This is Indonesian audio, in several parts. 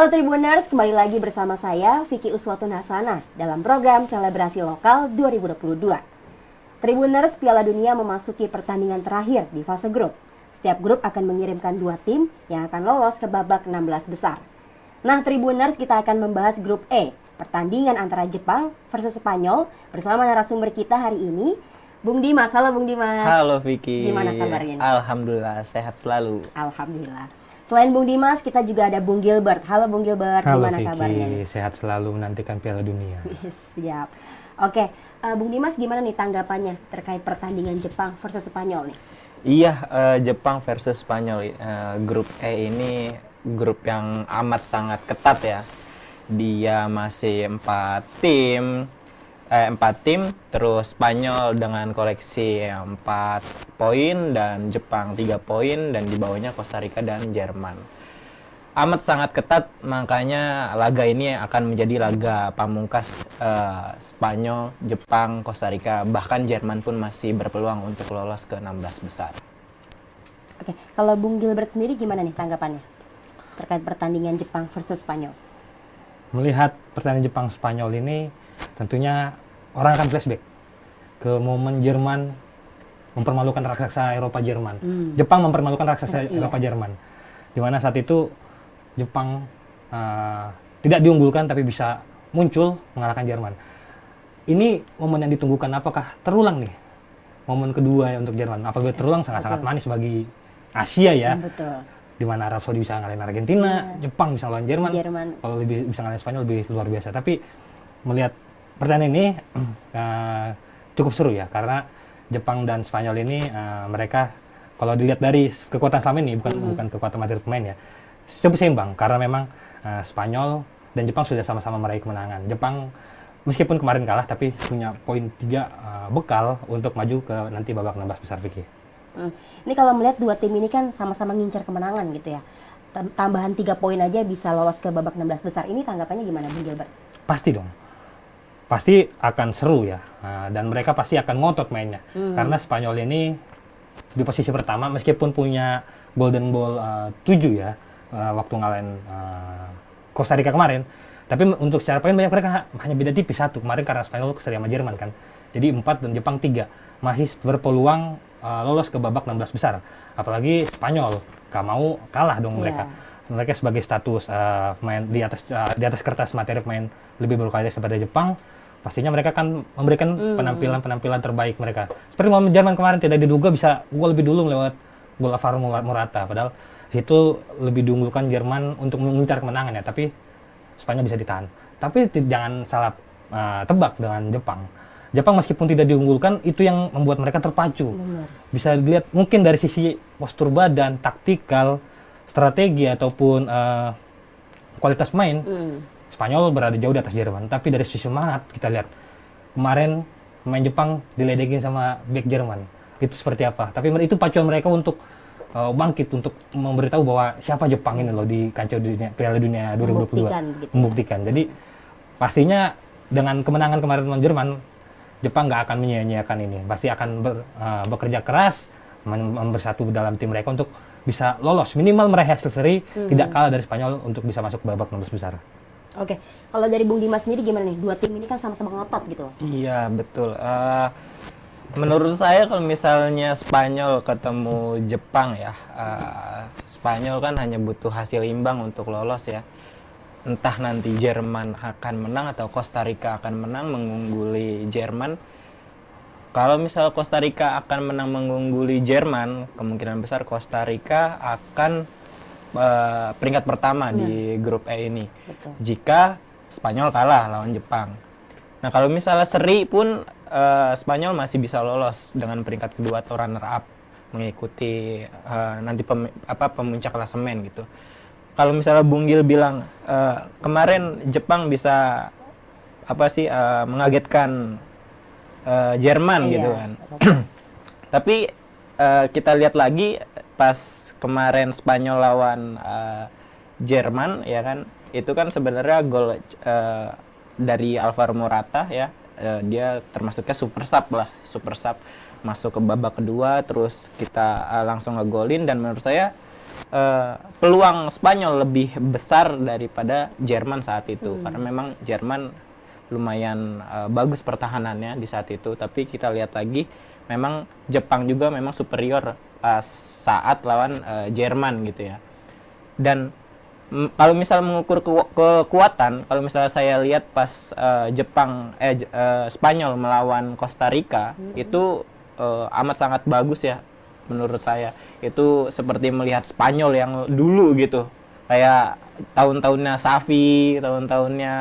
Halo Tribuners, kembali lagi bersama saya Vicky Uswatun Hasanah dalam program Selebrasi Lokal 2022. Tribuners, Piala Dunia memasuki pertandingan terakhir di fase grup. Setiap grup akan mengirimkan 2 tim yang akan lolos ke babak 16 besar. Nah Tribuners, kita akan membahas grup E, pertandingan antara Jepang versus Spanyol bersama narasumber kita hari ini, Bung Dimas. Halo Bung Dimas. Halo Vicky. Gimana kabarnya nih? Alhamdulillah, sehat selalu. Alhamdulillah. Selain Bung Dimas, kita juga ada Bung Gilbert. Halo Bung Gilbert, Halo gimana Vicky, kabarnya nih? sehat selalu menantikan Piala Dunia. Siap. Oke, Bung Dimas gimana nih tanggapannya terkait pertandingan Jepang versus Spanyol nih? Iya, Jepang versus Spanyol. Grup E ini grup yang amat sangat ketat ya. Dia masih 4 tim, terus Spanyol dengan koleksi 4 poin dan Jepang 3 poin, dan di bawahnya Costa Rica dan Jerman. Amat sangat ketat, makanya laga ini akan menjadi laga pamungkas Spanyol, Jepang, Costa Rica, bahkan Jerman pun masih berpeluang untuk lolos ke 16 besar. Oke, kalau Bung Gilbert sendiri gimana nih tanggapannya terkait pertandingan Jepang versus Spanyol? Melihat pertandingan Jepang-Spanyol ini, tentunya orang akan flashback ke momen Jerman mempermalukan raksasa Eropa Jerman. Jepang mempermalukan raksasa Eropa Jerman. Di mana saat itu Jepang tidak diunggulkan tapi bisa muncul mengalahkan Jerman. Ini momen yang ditunggukan, apakah terulang nih momen kedua ya untuk Jerman? Apabila terulang sangat-sangat manis bagi Asia ya. Betul. Di mana Arab Saudi bisa ngalahin Argentina, Jepang bisa lawan Jerman. Kalau lebih bisa ngalahin Spanyol lebih luar biasa. Tapi melihat pertandingan ini cukup seru ya, karena Jepang dan Spanyol ini mereka kalau dilihat dari kekuatan selama ini bukan kekuatan materi pemain ya, cukup seimbang, karena memang Spanyol dan Jepang sudah sama-sama meraih kemenangan. Jepang meskipun kemarin kalah tapi punya poin 3 bekal untuk maju ke nanti babak 16 besar, Vicky. Ini kalau melihat 2 tim ini kan sama-sama ngincar kemenangan gitu ya. Tambahan 3 poin aja bisa lolos ke babak 16 besar. Ini tanggapannya gimana Bung Gilbert? Pasti dong. Pasti akan seru ya. Dan mereka pasti akan ngotot mainnya. Karena Spanyol ini di posisi pertama meskipun punya golden ball 7 ya waktu ngalahin Costa Rica kemarin. Tapi untuk secara poin banyak mereka hanya beda tipis 1. Kemarin karena Spanyol keseri sama Jerman kan. Jadi 4 dan Jepang 3. Masih berpeluang lolos ke babak 16 besar. Apalagi Spanyol gak mau kalah dong mereka. Mereka sebagai status main di atas kertas materi pemain lebih berkualitas daripada Jepang, pastinya mereka akan memberikan penampilan terbaik mereka. Seperti momen Jerman kemarin tidak diduga bisa gol lebih dulu lewat gol Alvaro Morata, padahal itu lebih diunggulkan Jerman untuk mengincar kemenangan ya, tapi Spanyol bisa ditahan. Tapi jangan salah tebak dengan Jepang. Jepang meskipun tidak diunggulkan, itu yang membuat mereka terpacu. Bisa dilihat mungkin dari sisi postur badan, taktikal, strategi ataupun kualitas main, Spanyol berada jauh di atas Jerman. Tapi dari sisi semangat kita lihat kemarin pemain Jepang diledekin sama bek Jerman. Itu seperti apa? Tapi itu pacuan mereka untuk bangkit, untuk memberitahu bahwa siapa Jepang ini loh di kancah Piala Dunia 2022. Membuktikan. Jadi pastinya dengan kemenangan kemarin melawan Jerman, Jepang nggak akan menyia-nyiakan ini. Pasti akan bekerja keras, bersatu dalam tim mereka untuk bisa lolos, minimal meraih hasil seri, tidak kalah dari Spanyol untuk bisa masuk babak 16 besar. Oke, kalau dari Bung Dimas sendiri gimana nih? 2 tim ini kan sama-sama ngotot gitu. Iya, betul. Menurut saya kalau misalnya Spanyol ketemu Jepang ya, Spanyol kan hanya butuh hasil imbang untuk lolos ya. Entah nanti Jerman akan menang atau Costa Rica akan menang mengungguli Jerman. Kalau misal Costa Rica akan menang mengungguli Jerman, kemungkinan besar Costa Rica akan peringkat pertama di grup E ini. Betul. Jika Spanyol kalah lawan Jepang. Nah kalau misalnya seri pun Spanyol masih bisa lolos dengan peringkat kedua atau runner up, mengikuti nanti pemuncak klasemen gitu. Kalau misalnya Bung Gil bilang kemarin Jepang bisa mengagetkan Jerman gitu kan. Tapi kita lihat lagi pas kemarin Spanyol lawan Jerman ya kan, itu kan sebenarnya gol dari Alvaro Morata ya, dia termasuknya super sub masuk ke babak kedua, terus kita langsung ngegolin, dan menurut saya peluang Spanyol lebih besar daripada Jerman saat itu, karena memang Jerman lumayan bagus pertahanannya di saat itu. Tapi kita lihat lagi, memang Jepang juga memang superior saat lawan Jerman gitu ya. Dan kalau misal mengukur kekuatan, kalau misalnya saya lihat pas Spanyol melawan Costa Rica, itu amat sangat bagus ya menurut saya. Itu seperti melihat Spanyol yang dulu gitu, kayak tahun-tahunnya Xavi, tahun-tahunnya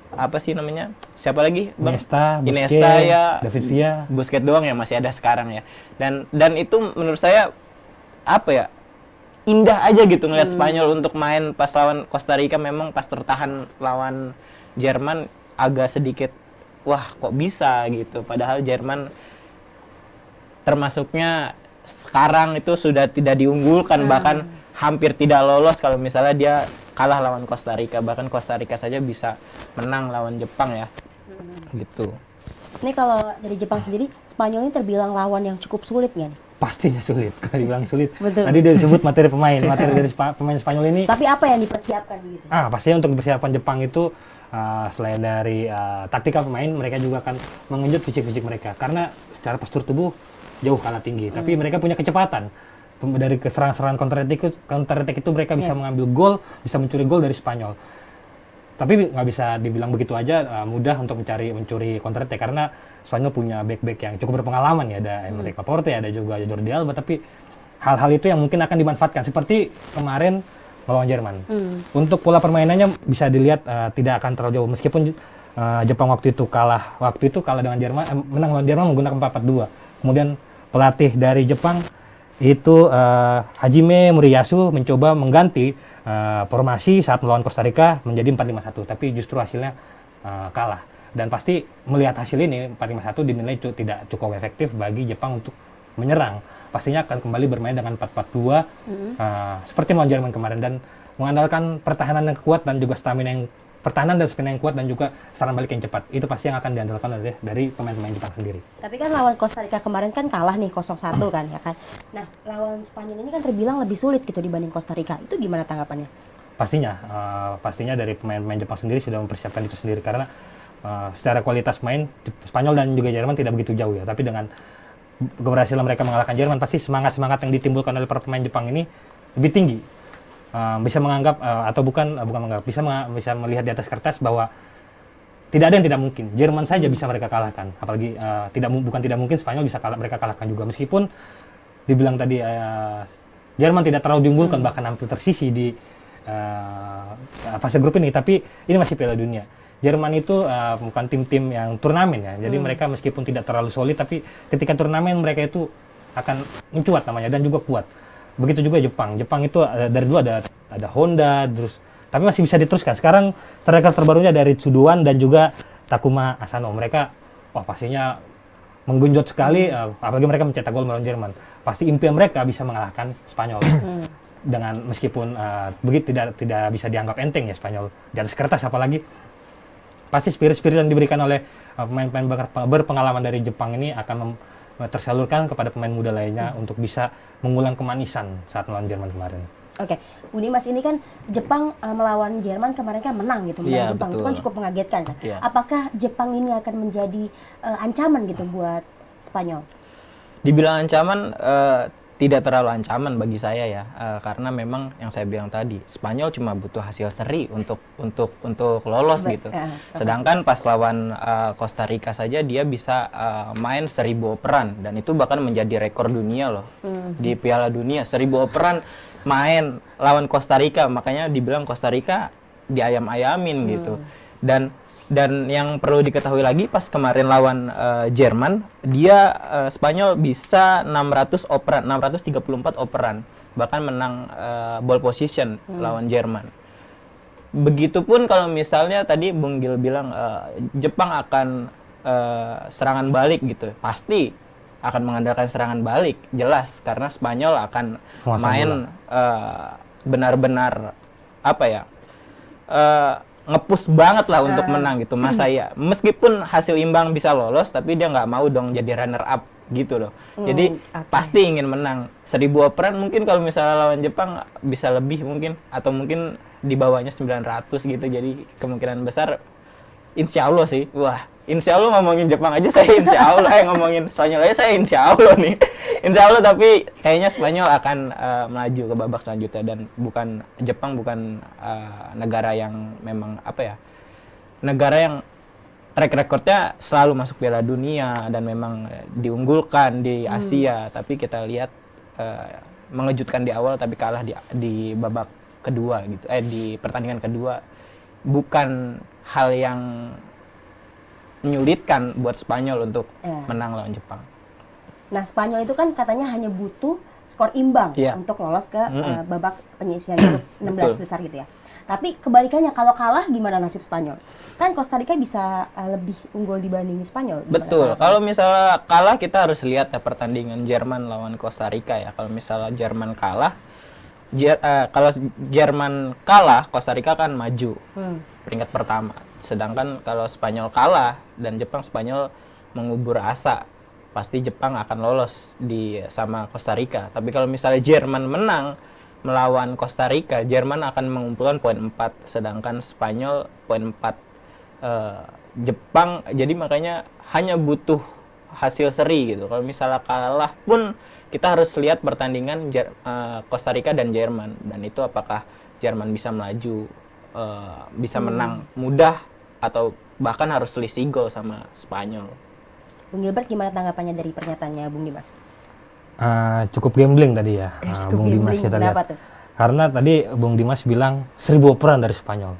apa sih namanya, siapa lagi Bang? Iniesta ya, David Villa, Busquets doang ya masih ada sekarang ya. Dan itu menurut saya apa ya, indah aja gitu ngeliat Spanyol untuk main pas lawan Costa Rica. Memang pas tertahan lawan Jerman agak sedikit wah kok bisa gitu, padahal Jerman termasuknya sekarang itu sudah tidak diunggulkan, bahkan hampir tidak lolos kalau misalnya dia kalah lawan Costa Rica. Bahkan Costa Rica saja bisa menang lawan Jepang ya. Gitu. Ini kalau dari Jepang sendiri, Spanyol ini terbilang lawan yang cukup sulit nggak nih? pastinya sulit. Kalau dibilang sulit. Betul. Tadi dia disebut materi dari pemain Spanyol ini. Tapi apa yang dipersiapkan gitu? Pastinya untuk persiapan Jepang itu selain dari taktikal pemain, mereka juga akan mengenjut fisik-fisik mereka. Karena secara postur tubuh jauh kalah tinggi, tapi mereka punya kecepatan. Dari serangan-serangan counter attack itu mereka bisa mengambil gol, bisa mencuri gol dari Spanyol. Tapi nggak bisa dibilang begitu aja mudah untuk mencuri counter attack, karena Spanyol punya back-back yang cukup berpengalaman ya, ada Emerick Laporte, ada juga Jordi Alba, tapi hal-hal itu yang mungkin akan dimanfaatkan seperti kemarin melawan Jerman. Untuk pola permainannya bisa dilihat tidak akan terlalu jauh, meskipun Jepang waktu itu kalah dengan Jerman, menang lawan Jerman menggunakan 4-4-2. Kemudian pelatih dari Jepang itu Hajime Muriyasu mencoba mengganti formasi saat melawan Costa Rica menjadi 4-5-1, tapi justru hasilnya kalah. Dan pasti melihat hasil ini 4-5-1 dinilai tidak cukup efektif bagi Jepang untuk menyerang. Pastinya akan kembali bermain dengan 4-4-2 seperti melawan Jerman kemarin, dan mengandalkan pertahanan yang kuat dan juga stamina yang kuat dan juga serangan balik yang cepat. Itu pasti yang akan diandalkan dari pemain-pemain Jepang sendiri. Tapi kan lawan Costa Rica kemarin kan kalah nih 0-1 kan ya kan. Nah, lawan Spanyol ini kan terbilang lebih sulit gitu dibanding Costa Rica. Itu gimana tanggapannya? Pastinya dari pemain-pemain Jepang sendiri sudah mempersiapkan itu sendiri, karena secara kualitas main Spanyol dan juga Jerman tidak begitu jauh ya. Tapi dengan keberhasilan mereka mengalahkan Jerman, pasti semangat-semangat yang ditimbulkan oleh para pemain Jepang ini lebih tinggi. Bisa menganggap bisa melihat di atas kertas bahwa tidak ada yang tidak mungkin. Jerman saja bisa mereka kalahkan, apalagi bukan tidak mungkin Spanyol bisa mereka kalahkan juga, meskipun dibilang tadi Jerman tidak terlalu diunggulkan, bahkan hampir tersisi di fase grup ini, tapi ini masih Piala Dunia. Jerman itu bukan tim-tim yang turnamen ya, jadi mereka meskipun tidak terlalu solid, tapi ketika turnamen mereka itu akan mencuat namanya dan juga kuat. Begitu juga Jepang itu dari dulu ada Honda, terus tapi masih bisa diteruskan. Sekarang striker terbarunya dari Tsuduan dan juga Takuma Asano. Mereka pastinya menggenjot sekali, apalagi mereka mencetak gol melawan Jerman. Pasti impian mereka bisa mengalahkan Spanyol. Dengan meskipun begitu tidak bisa dianggap enteng ya Spanyol di atas kertas, apalagi pasti spirit-spirit yang diberikan oleh pemain-pemain berpengalaman dari Jepang ini akan tersalurkan kepada pemain muda lainnya untuk bisa mengulang kemanisan saat melawan Jerman kemarin. Oke, Bu Dimas, ini kan Jepang melawan Jerman kemarin kan menang gitu, menang Jepang. Betul. Itu kan cukup mengagetkan kan. Ya. Apakah Jepang ini akan menjadi ancaman gitu buat Spanyol? Dibilang ancaman, tidak terlalu ancaman bagi saya ya, karena memang yang saya bilang tadi, Spanyol cuma butuh hasil seri untuk lolos gitu. Sedangkan pas lawan Costa Rica saja dia bisa main 1000 operan, dan itu bahkan menjadi rekor dunia loh di Piala Dunia, 1000 operan main lawan Costa Rica. Makanya dibilang Costa Rica diayam-ayamin gitu. Dan yang perlu diketahui lagi, pas kemarin lawan Jerman, dia Spanyol bisa 634 operan, bahkan menang ball position lawan Jerman. Begitupun kalau misalnya tadi Bung Gil bilang Jepang akan serangan balik gitu, pasti akan mengandalkan serangan balik, jelas, karena Spanyol akan main benar-benar nge-push banget lah untuk menang gitu. Masa ya, meskipun hasil imbang bisa lolos, tapi dia nggak mau dong jadi runner up gitu loh. Jadi oke. pasti ingin menang. 1000 operan mungkin kalau misalnya lawan Jepang bisa lebih mungkin, atau mungkin di bawahnya 900 gitu. Jadi kemungkinan besar insya Allah sih. Wah, insya Allah ngomongin Jepang aja saya insya Allah. Ngomongin Spanyol aja saya insya Allah nih. Insya Allah, tapi kayaknya Spanyol akan melaju ke babak selanjutnya. Dan Jepang bukan negara yang memang negara yang track recordnya selalu masuk Piala Dunia dan memang diunggulkan di Asia. Tapi kita lihat mengejutkan di awal tapi kalah di babak kedua gitu. Di pertandingan kedua. Bukan hal yang menyulitkan buat Spanyol untuk menang lawan Jepang. Nah, Spanyol itu kan katanya hanya butuh skor imbang untuk lolos ke babak penyisihan grup 16 besar gitu ya. Tapi kebalikannya, kalau kalah gimana nasib Spanyol? Kan Costa Rica bisa lebih unggul dibanding Spanyol. Betul. Kalau misalnya kalah, kita harus lihat ya pertandingan Jerman lawan Costa Rica ya. Kalau misalnya Jerman kalah, kalau Jerman kalah, Costa Rica kan maju peringkat pertama. Sedangkan kalau Spanyol kalah dan Spanyol mengubur asa, pasti Jepang akan lolos sama Costa Rica. Tapi kalau misalnya Jerman menang melawan Costa Rica, Jerman akan mengumpulkan poin 4, sedangkan Spanyol poin 4. Jepang, jadi makanya hanya butuh hasil seri gitu. Kalau misalnya kalah pun kita harus lihat pertandingan Costa Rica dan Jerman, dan itu apakah Jerman bisa melaju, bisa menang mudah, atau bahkan harus selisih gol sama Spanyol. Bung Gilbert, gimana tanggapannya dari pernyataannya Bung Dimas? Cukup gambling tadi ya, Cukup Bung Dimas, kita lihat. tuh? Karena tadi Bung Dimas bilang 1000 operan dari Spanyol.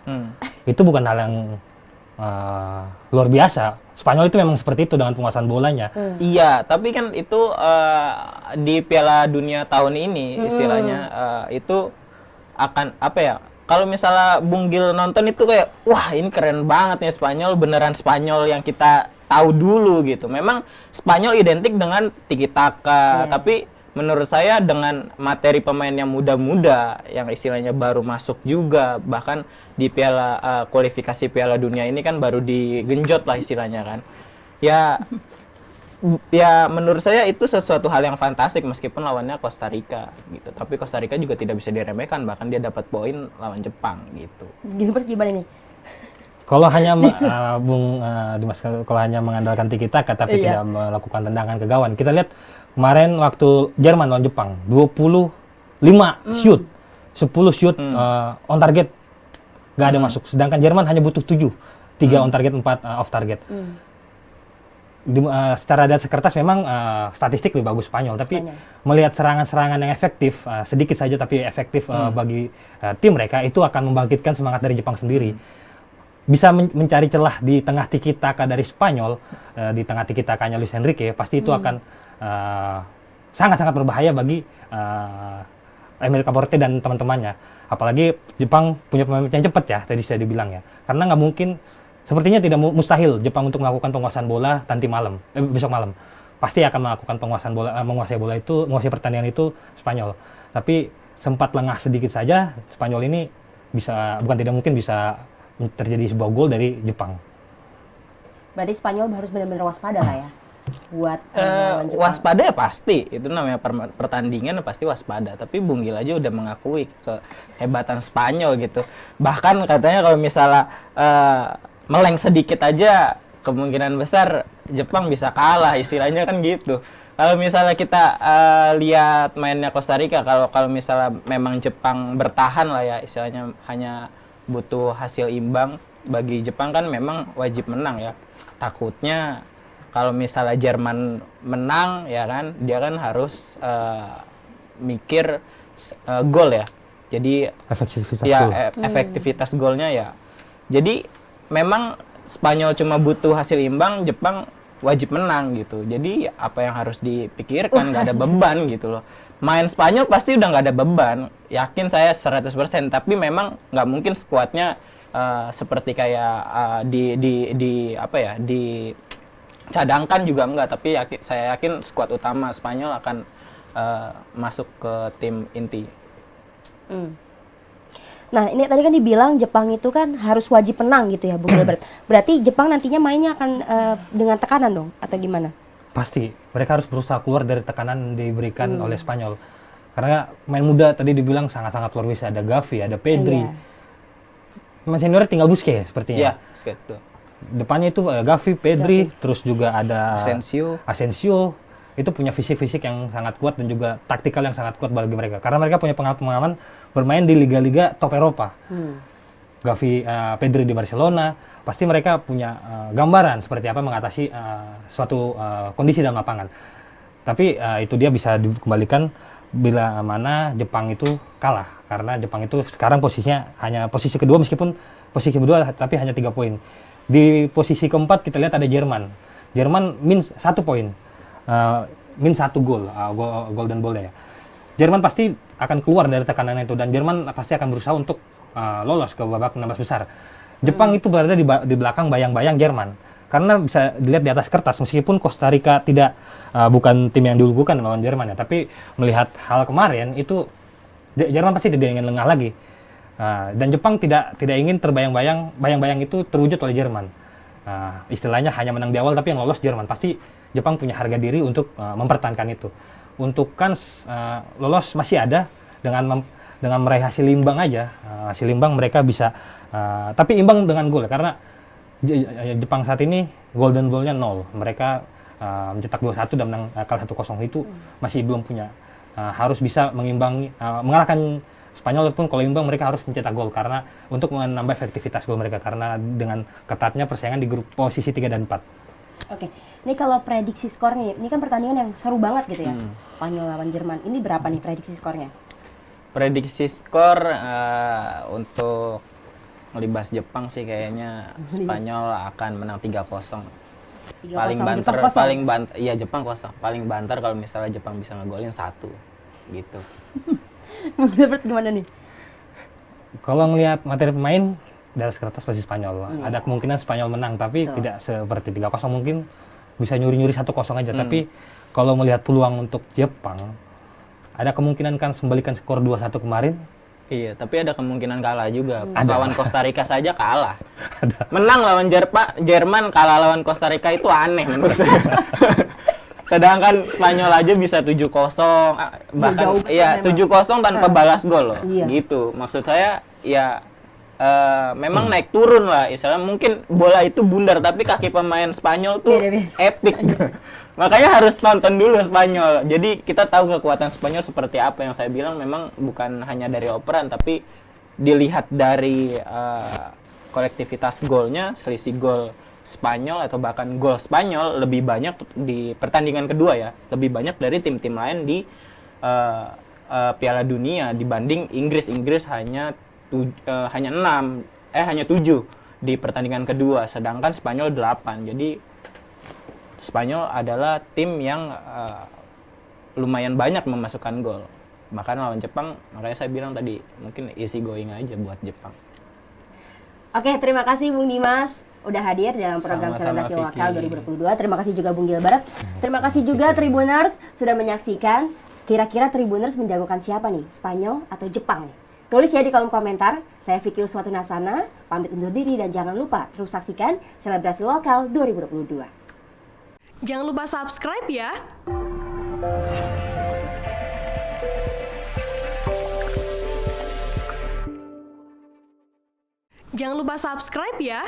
Itu bukan hal yang luar biasa. Spanyol itu memang seperti itu dengan penguasaan bolanya. Iya, tapi kan itu di Piala Dunia tahun ini istilahnya itu akan kalau misalnya Bung Gil nonton itu kayak, wah ini keren banget nih Spanyol, beneran Spanyol yang kita tahu dulu gitu. Memang Spanyol identik dengan tiki taka, tapi menurut saya dengan materi pemain yang muda-muda, yang istilahnya baru masuk juga, bahkan di kualifikasi Piala Dunia ini kan baru digenjot lah istilahnya kan. Ya menurut saya itu sesuatu hal yang fantastik meskipun lawannya Costa Rica gitu. Tapi Costa Rica juga tidak bisa diremehkan, bahkan dia dapat poin lawan Jepang gitu. Gilbert gimana nih? Kalau hanya Bung Dimas, kalau hanya mengandalkan tiki taka tapi tidak melakukan tendangan ke gawang. Kita lihat kemarin waktu Jerman lawan Jepang, 25 shoot, 10 shoot on target nggak ada masuk. Sedangkan Jerman hanya butuh 7, 3 on target, 4 off target. Secara data kertas memang statistik lebih bagus Spanyol, tapi melihat serangan-serangan yang efektif, sedikit saja tapi efektif bagi tim mereka, itu akan membangkitkan semangat dari Jepang sendiri. Bisa mencari celah di tengah tiki taka dari Spanyol, di tengah tiki takanya Luis Enrique, pasti itu akan sangat-sangat berbahaya bagi Emil Capote dan teman-temannya. Apalagi Jepang punya pemain yang cepat ya, tadi saya dibilang ya. Karena nggak mungkin, sepertinya tidak mustahil Jepang untuk melakukan penguasaan bola besok malam. Pasti akan melakukan menguasai pertandingan itu Spanyol. Tapi sempat lengah sedikit saja, Spanyol ini bisa terjadi sebuah gol dari Jepang. Berarti Spanyol harus benar-benar waspada lah ya buat Jepang. Waspada ya pasti, itu namanya pertandingan pasti waspada. Tapi Bung Gil aja udah mengakui kehebatan Spanyol gitu. Bahkan katanya kalau misalnya meleng sedikit aja kemungkinan besar Jepang bisa kalah, istilahnya kan gitu. Kalau misalnya kita lihat mainnya Costa Rica, kalau misalnya memang Jepang bertahan lah ya, istilahnya hanya butuh hasil imbang, bagi Jepang kan memang wajib menang ya. Takutnya kalau misalnya Jerman menang ya kan, dia kan harus mikir gol ya. Jadi efektivitas golnya ya. Jadi memang Spanyol cuma butuh hasil imbang, Jepang wajib menang gitu. Jadi apa yang harus dipikirkan, nggak ada beban gitu loh. Main Spanyol pasti udah nggak ada beban, yakin saya 100%. Tapi memang nggak mungkin skuadnya seperti kayak dicadangkan juga enggak. Tapi saya yakin skuad utama Spanyol akan masuk ke tim inti. Nah, ini tadi kan dibilang Jepang itu kan harus wajib menang gitu ya, Bung Gilbert. Berarti Jepang nantinya mainnya akan dengan tekanan dong, atau gimana? Pasti mereka harus berusaha keluar dari tekanan yang diberikan oleh Spanyol. Karena main muda tadi dibilang sangat-sangat luar biasa. Ada Gavi, ada Pedri. Pemain senior tinggal Busquets sepertinya. Iya, Busquets tuh. Depannya itu Gavi, Pedri, terus juga ada Asensio. Itu punya fisik-fisik yang sangat kuat dan juga taktikal yang sangat kuat bagi mereka. Karena mereka punya pengalaman bermain di liga-liga top Eropa. Gavi, Pedri di Barcelona, pasti mereka punya gambaran seperti apa mengatasi suatu kondisi dalam lapangan. Tapi itu dia bisa dikembalikan bila mana Jepang itu kalah. Karena Jepang itu sekarang posisinya hanya posisi kedua, meskipun posisi kedua tapi hanya 3 poin. Di posisi keempat kita lihat ada Jerman. Jerman min 1 poin. Min 1 gol, golden ball-nya ya. Jerman pasti akan keluar dari tekanan itu dan Jerman pasti akan berusaha untuk lolos ke babak 16 besar. Jepang itu berada di belakang bayang-bayang Jerman. Karena bisa dilihat di atas kertas, meskipun Costa Rica bukan tim yang diunggulkan melawan Jerman ya, tapi melihat hal kemarin itu Jerman pasti tidak ingin lengah lagi. Dan Jepang tidak ingin bayang-bayang itu terwujud oleh Jerman. Istilahnya hanya menang di awal tapi yang lolos Jerman. Pasti Jepang punya harga diri untuk mempertahankan itu. Untuk kans lolos masih ada dengan meraih hasil imbang aja. Hasil imbang mereka bisa, tapi imbang dengan gol karena Jepang saat ini golden ball-nya 0. Mereka mencetak 2-1 dan menang kalah 1-0 itu masih belum punya. Harus bisa mengalahkan Spanyol, walaupun kalau imbang mereka harus mencetak gol karena untuk menambah efektivitas gol mereka karena dengan ketatnya persaingan di grup posisi 3 dan 4. Oke, ini kalau prediksi skornya, ini kan pertandingan yang seru banget gitu ya, Spanyol lawan Jerman. Ini berapa nih prediksi skornya? Prediksi skor untuk melibas Jepang sih kayaknya Spanyol akan menang 3-0. Paling banter, iya Jepang kosong. Paling banter kalau misalnya Jepang bisa ngegolin 1 gitu. Mungkin gimana nih? Kalau ngelihat materi pemain, di atas kertas pasti Spanyol. Ada kemungkinan Spanyol menang, tapi tidak seperti 3-0, mungkin bisa nyuri-nyuri 1-0 aja. Tapi kalau melihat peluang untuk Jepang, ada kemungkinan kan membalikan skor 2-1 kemarin. Iya, tapi ada kemungkinan kalah juga. Pas lawan Costa Rica saja kalah. Menang lawan Jerman, kalah lawan Costa Rica itu aneh menurut saya. Sedangkan Spanyol aja bisa 7-0, bahkan ya 7-0 tanpa balas gol loh. Gitu. Maksud saya ya memang naik turun lah, istilahnya mungkin bola itu bundar tapi kaki pemain Spanyol tuh epic. Makanya harus tonton dulu Spanyol. Jadi kita tahu kekuatan Spanyol seperti apa. Yang saya bilang memang bukan hanya dari operan tapi dilihat dari kolektivitas golnya, selisih gol Spanyol atau bahkan gol Spanyol lebih banyak di pertandingan kedua ya, lebih banyak dari tim-tim lain di Piala Dunia dibanding Inggris. Inggris hanya 7 di pertandingan kedua, sedangkan Spanyol 8. Jadi Spanyol adalah tim yang lumayan banyak memasukkan gol. Bahkan lawan Jepang, makanya saya bilang tadi mungkin easy going aja buat Jepang. Oke, terima kasih Bung Dimas udah hadir dalam program Selebrasi Lokal 2022. Terima kasih juga Bung Gilbert. Terima kasih juga Tribuners sudah menyaksikan. Kira-kira Tribuners menjagokan siapa nih? Spanyol atau Jepang nih? Tulis ya di kolom komentar. Saya Vicky Uswatu Nasana, pamit undur diri dan jangan lupa terus saksikan Selebrasi Lokal 2022. Jangan lupa subscribe ya. Jangan lupa subscribe ya.